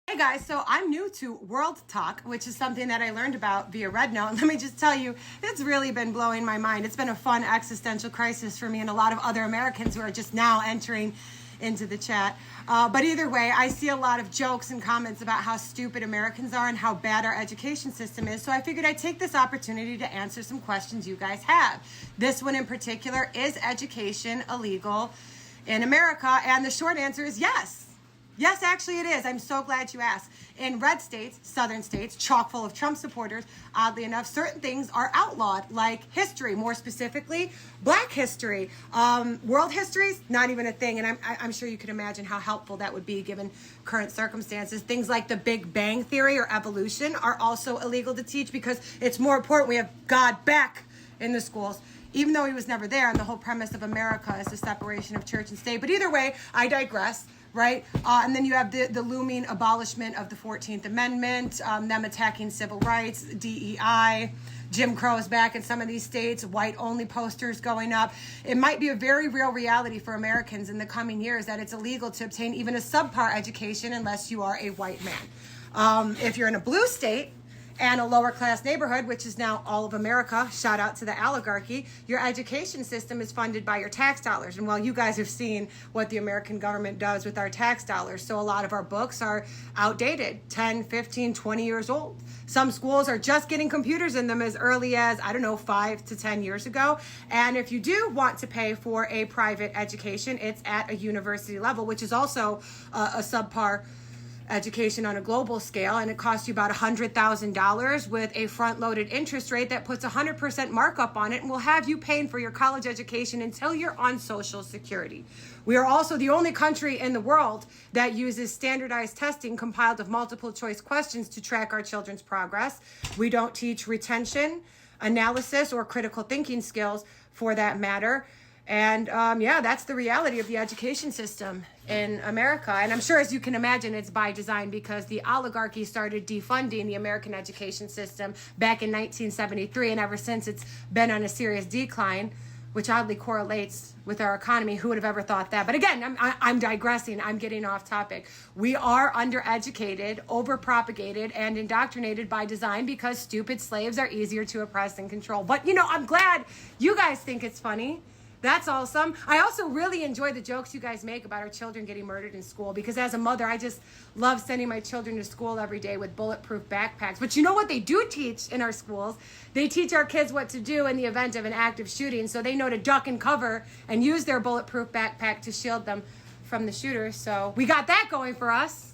Hey guys, so I'm new to World Talk, which is something that I learned about via Red Note. And let me just tell you, it's really been blowing my mind. It's been a fun existential crisis for me and a lot of other Americans who are just now entering into the chat. But either way, I see a lot of jokes and comments about how stupid Americans are and how bad our education system is. So I figured I'd take this opportunity to answer some questions you guys have. This one in particular, is education illegal in America? And the short answer is yes. Yes, actually it is. I'm so glad you asked. In red states, southern states, chock full of Trump supporters, oddly enough, certain things are outlawed, like history, more specifically, black history. World history is not even a thing, and I'm sure you can imagine how helpful that would be given current circumstances. Things like the Big Bang Theory or evolution are also illegal to teach because it's more important we have God back in the schools, even though he was never there, and the whole premise of America is the separation of church and state. But either way, I digress. Right? And then you have the looming abolishment of the 14th Amendment, them attacking civil rights, DEI, Jim Crow is back in some of these states, white-only posters going up. It might be a very real reality for Americans in the coming years that it's illegal to obtain even a subpar education unless you are a white man. If you're in a blue state, and a lower class neighborhood, which is now all of America, shout out to the oligarchy, your education system is funded by your tax dollars. And while you guys have seen what the American government does with our tax dollars, so a lot of our books are outdated, 10, 15, 20 years old. Some schools are just getting computers in them as early as, 5 to 10 years ago. And if you do want to pay for a private education, it's at a university level, which is also a subpar education on a global scale, and it costs you about $100,000 with a front-loaded interest rate that puts 100% markup on it and will have you paying for your college education until you're on Social Security. We are also the only country in the world that uses standardized testing compiled of multiple choice questions to track our children's progress. We don't teach retention, analysis, or critical thinking skills for that matter. And that's the reality of the education system in America. And I'm sure, as you can imagine, it's by design because the oligarchy started defunding the American education system back in 1973. And ever since, it's been on a serious decline, which oddly correlates with our economy. Who would have ever thought that? But again, I'm digressing. I'm getting off topic. We are undereducated, overpropagated, and indoctrinated by design because stupid slaves are easier to oppress and control. But, I'm glad you guys think it's funny. That's awesome. I also really enjoy the jokes you guys make about our children getting murdered in school because as a mother, I just love sending my children to school every day with bulletproof backpacks. But you know what they do teach in our schools? They teach our kids what to do in the event of an active shooting, so they know to duck and cover and use their bulletproof backpack to shield them from the shooter. So we got that going for us.